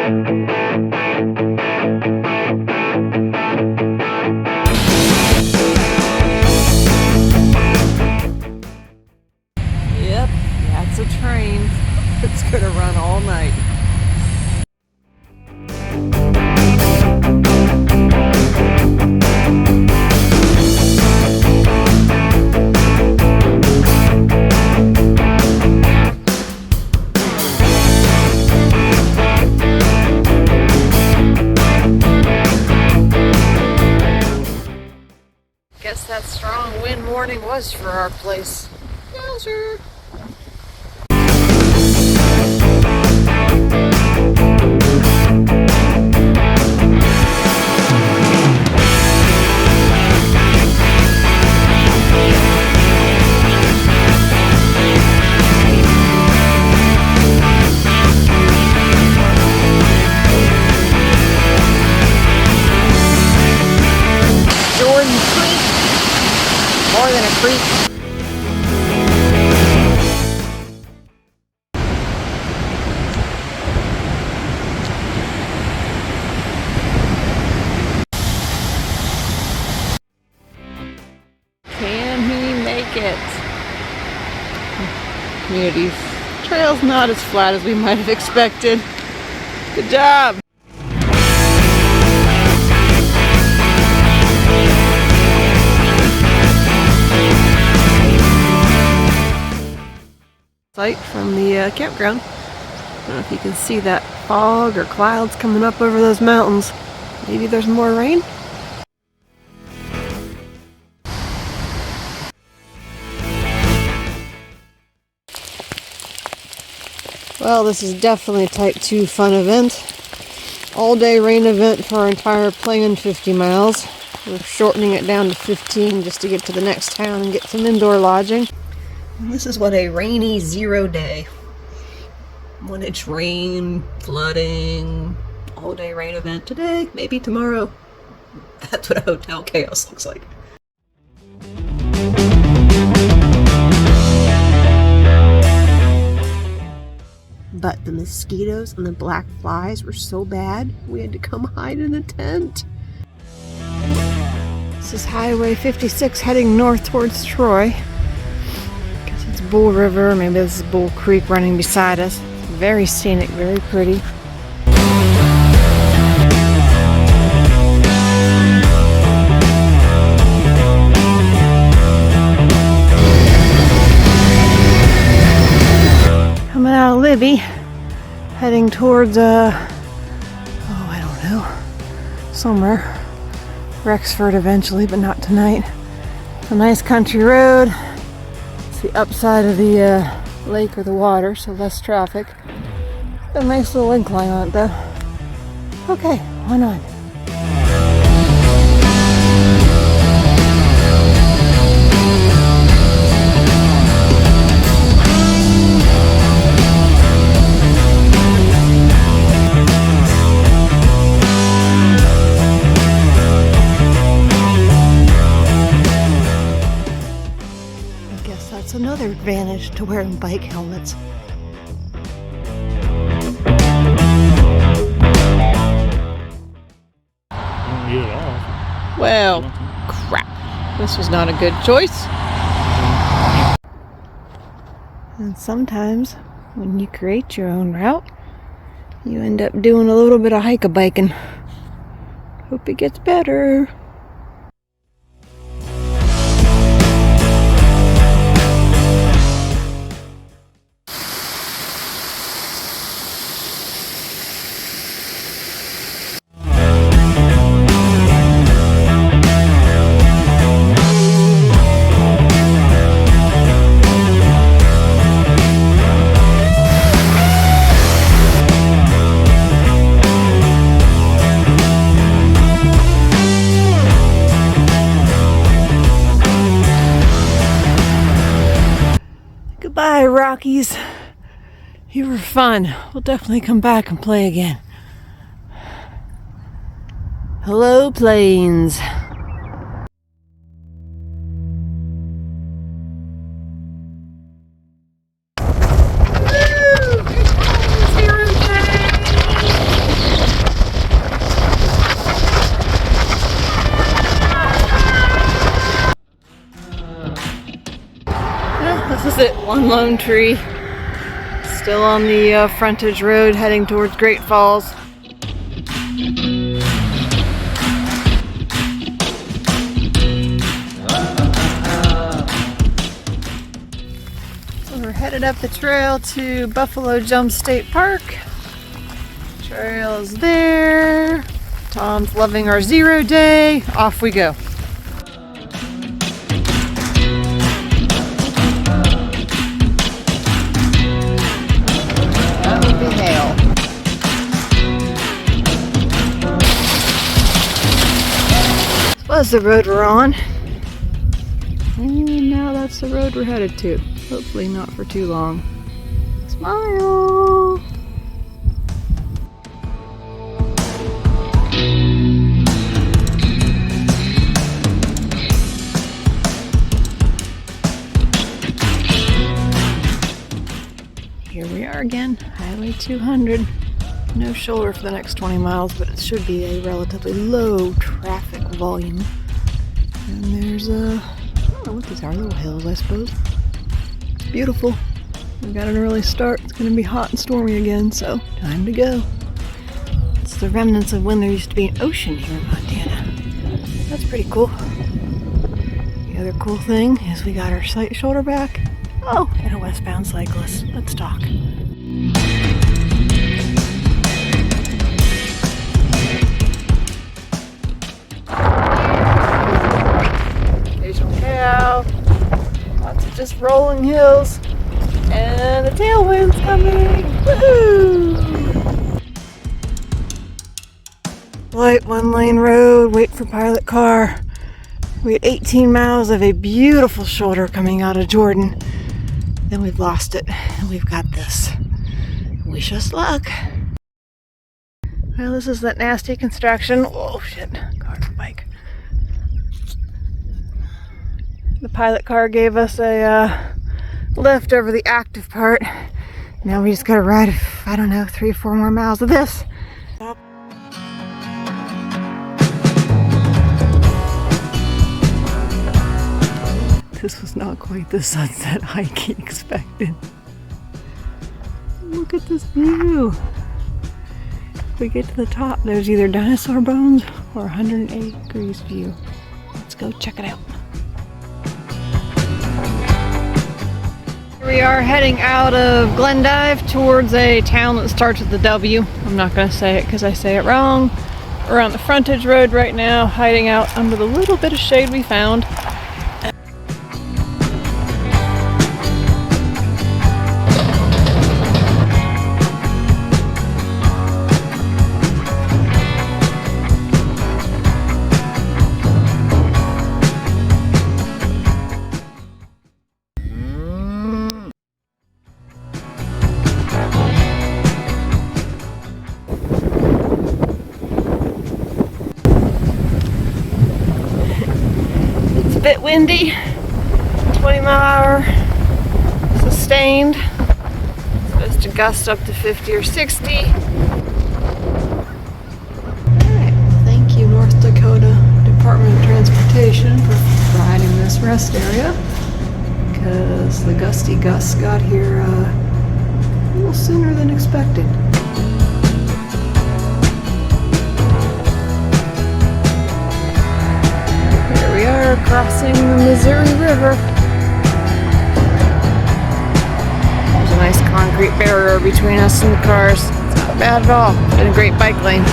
Yep, that's a train. It's gonna run all night. Guess that strong wind warning was for our place. Yowzer. More than a creek. Can he make it? Community trail's not as flat as we might have expected. Good job. Sight from the campground. I don't know if you can see that fog or clouds coming up over those mountains. Maybe there's more rain? Well, this is definitely a type 2 fun event. All day rain event for our entire planned 50 miles. We're shortening it down to 15 just to get to the next town and get some indoor lodging. And this is what a rainy 0 day. 1 inch rain, flooding, all day rain event today, maybe tomorrow. That's what a hotel chaos looks like. But the mosquitoes and the black flies were so bad, we had to come hide in a tent. This is Highway 56 heading north towards Troy. Guess it's Bull River, maybe this is Bull Creek running beside us. Very scenic, very pretty. Coming out of Libby, heading towards, I don't know, somewhere. Rexford eventually, but not tonight. It's a nice country road. It's the upside of the lake or the water, so less traffic. Got a nice little incline on it though. Okay, why not? That's another advantage to wearing bike helmets. Well, crap. This was not a good choice. And sometimes, when you create your own route, you end up doing a little bit of hike-a-biking. Hope it gets better. Goodbye, Rockies. You were fun. We'll definitely come back and play again. Hello, plains. one lone tree. Still on the frontage road heading towards Great Falls. So we're headed up the trail to Buffalo Jump State Park. Trail's there. Tom's loving our 0 day. Off we go. That would be hail. This was the road we're on. And now that's the road we're headed to. Hopefully not for too long. Smile! Here we are again, Highway 200. No shoulder for the next 20 miles, but it should be a relatively low traffic volume. And there's I don't know what these are, little hills, I suppose. It's beautiful. We got an early start. It's going to be hot and stormy again, so time to go. It's the remnants of when there used to be an ocean here in Montana. That's pretty cool. The other cool thing is we got our sight shoulder back. Oh, and a westbound cyclist. Let's talk. Occasional cow. Lots of just rolling hills. And the tailwind's coming. Woohoo! Light one lane road, wait for pilot car. We had 18 miles of a beautiful shoulder coming out of Jordan. Then we've lost it, and we've got this. Wish us luck. Well, this is that nasty construction. Oh shit, car and bike. The pilot car gave us a lift over the active part. Now we just gotta ride, I don't know, 3 or 4 more miles of this. This was not quite the sunset hike expected. Look at this view. If we get to the top, there's either dinosaur bones or 180 degrees view. Let's go check it out. Here we are heading out of Glendive towards a town that starts with the W. I'm not going to say it because I say it wrong. We're on the frontage road right now, hiding out under the little bit of shade we found. A bit windy, 20-mile-hour sustained, supposed to gust up to 50 or 60. Alright, thank you North Dakota Department of Transportation for providing this rest area, because the gusty gusts got here a little sooner than expected. We are crossing the Missouri River. There's a nice concrete barrier between us and the cars. It's not bad at all. It's been a great bike lane.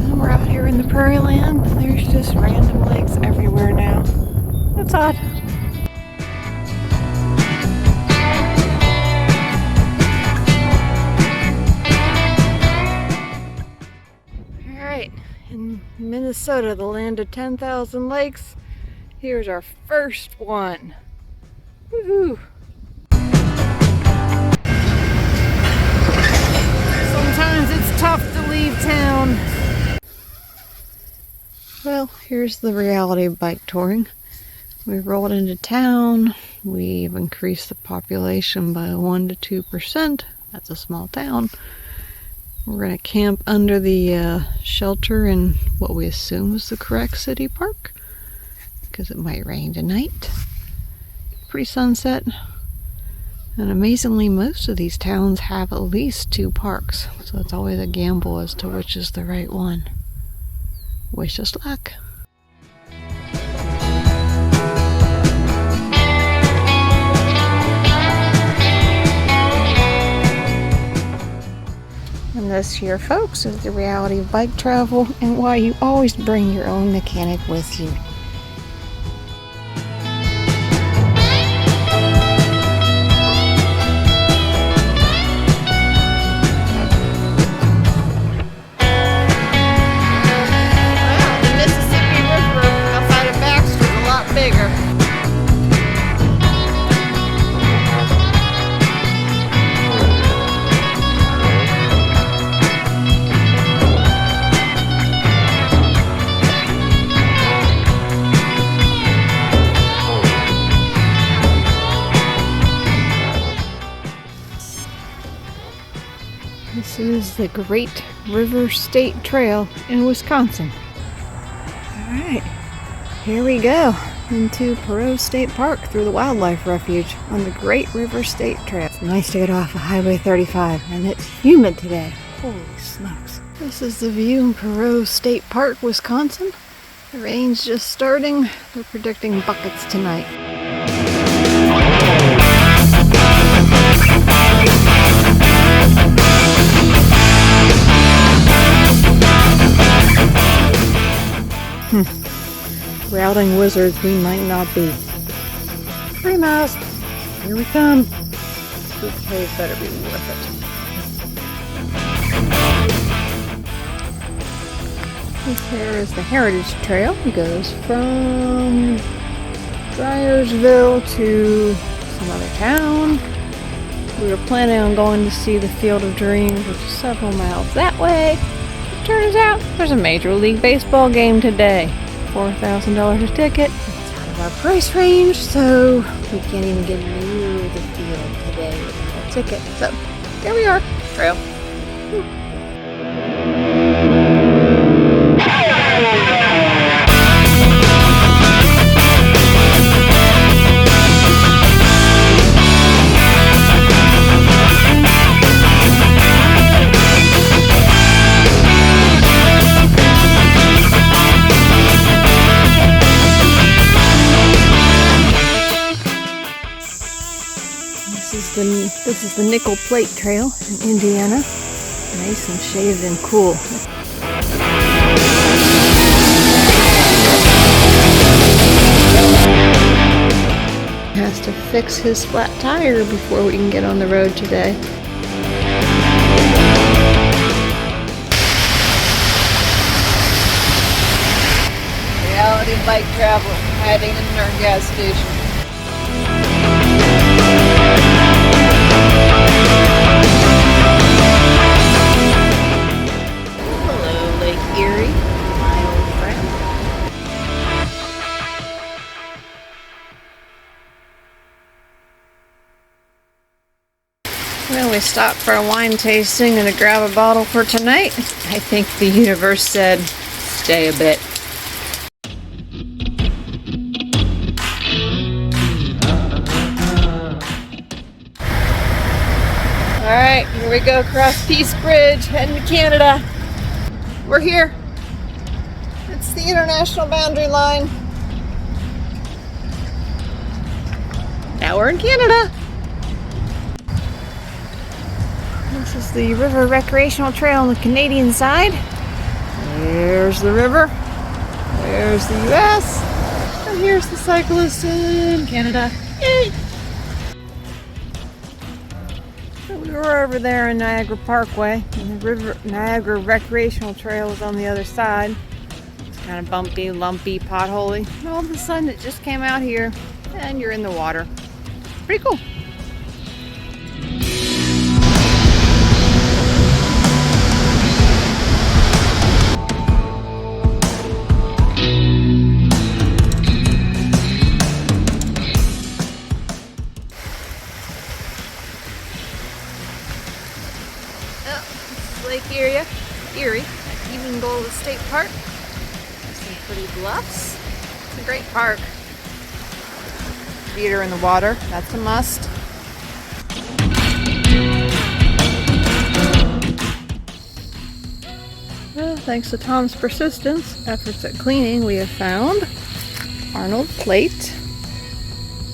And we're out here in the prairie land, and there's just random lakes everywhere now. That's odd. In Minnesota, the land of 10,000 lakes, here's our first one. Woohoo! Sometimes it's tough to leave town. Well, here's the reality of bike touring. We've rolled into town. We've increased the population by 1 to 2%. That's a small town. We're going to camp under the shelter in what we assume is the correct city park, because it might rain tonight. Pre-sunset. And amazingly, most of these towns have at least 2 parks, so it's always a gamble as to which is the right one. Wish us luck. And this here, folks, is the reality of bike travel and why you always bring your own mechanic with you. This is the Great River State Trail in Wisconsin. Alright, here we go into Perot State Park through the Wildlife Refuge on the Great River State Trail. It's nice to get off of Highway 35, and it's humid today. Holy smokes. This is the view in Perot State Park, Wisconsin. The rain's just starting. They're predicting buckets tonight. Routing wizards we might not be. 3 miles. Here we come. Suitcase better be worth it. This here is the Heritage Trail. It goes from Dryersville to some other town. We were planning on going to see the Field of Dreams, which is several miles that way. It turns out there's a Major League Baseball game today. $4,000 a ticket. It's out of our price range, so we can't even get near the field today with a ticket. So here we are, trail. This is the Nickel Plate Trail in Indiana. Nice and shaded and cool. Has to fix his flat tire before we can get on the road today. Reality bike travel, hiding in our gas station. Hello, Lake Erie, my old friend. Well, we stopped for a wine tasting and to grab a bottle for tonight. I think the universe said, stay a bit. Alright, here we go across Peace Bridge, heading to Canada. We're here. It's the international boundary line. Now we're in Canada. This is the River Recreational Trail on the Canadian side. There's the river. There's the US. And here's the cyclists in Canada. Yay! We were over there in Niagara Parkway, and the River Niagara Recreational Trail is on the other side. It's kind of bumpy, lumpy, potholy. And all of a sudden it just came out here, and you're in the water. Pretty cool. Lake area, Erie, at Eagle State Park. There's some pretty bluffs. It's a great park. Feet are in the water, that's a must. Well, thanks to Tom's persistence, efforts at cleaning, we have found Arnold Plate.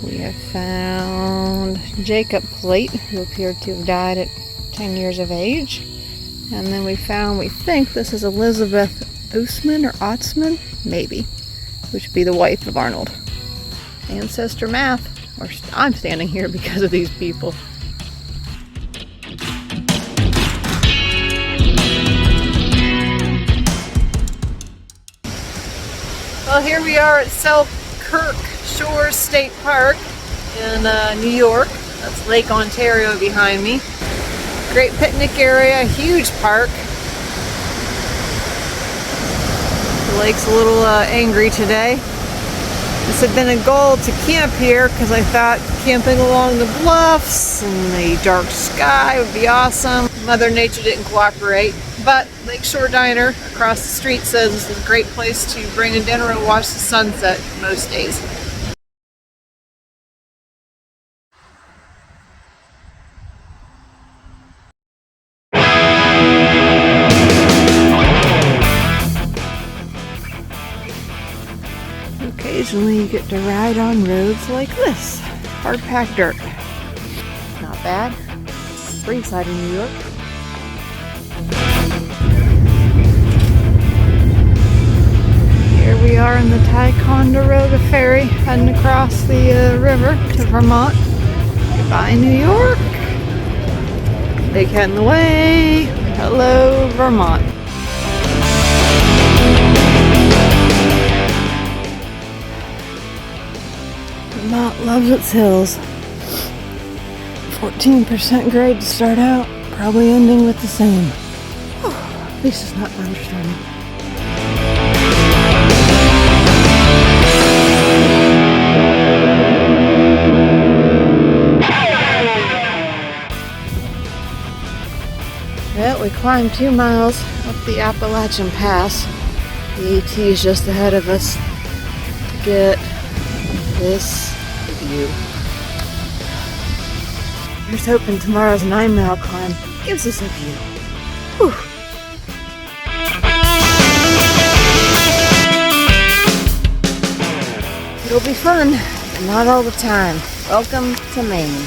We have found Jacob Plate, who appeared to have died at 10 years of age. And then we think this is Elizabeth Oosman or Otsman, maybe, which would be the wife of Arnold. Ancestor math. I'm standing here because of these people. Well, here we are at Selkirk Shores State Park in New York. That's Lake Ontario behind me. Great picnic area, huge park. The lake's a little angry today. This had been a goal to camp here because I thought camping along the bluffs and the dark sky would be awesome. Mother Nature didn't cooperate, but Lakeshore Diner across the street says this is a great place to bring a dinner and watch the sunset most days. Occasionally you get to ride on roads like this. Hard packed dirt. Not bad. Spring side of New York. Here we are in the Ticonderoga Ferry heading across the river to Vermont. Goodbye, New York. Big head in the way. Hello, Vermont. Vermont loves its hills. 14% grade to start out, probably ending with the same. At least it's not thunderstorming. Well, we climbed 2 miles up the Appalachian Pass. The AT is just ahead of us to get this view. Here's hoping tomorrow's 9-mile climb gives us a view. Whew. It'll be fun, but not all the time. Welcome to Maine.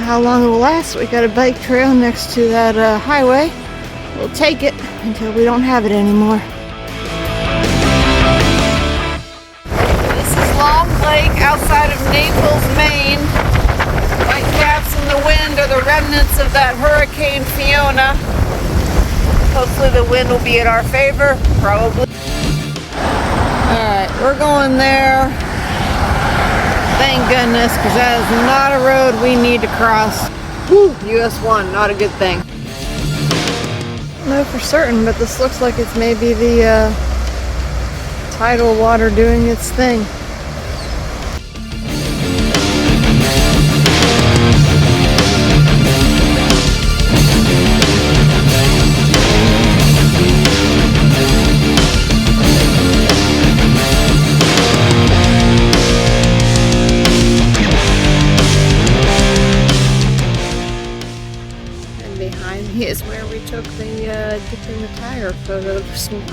How long it will last. We got a bike trail next to that highway. We'll take it until we don't have it anymore. This is Long Lake outside of Naples, Maine. White caps in the wind are the remnants of that Hurricane Fiona. Hopefully the wind will be in our favor, probably. Alright, we're going there. Thank goodness, because that is not a road we need to cross. Whew, US 1, not a good thing. I don't know for certain, but this looks like it's maybe the tidal water doing its thing. Is where we took the dipping the tire photo this morning.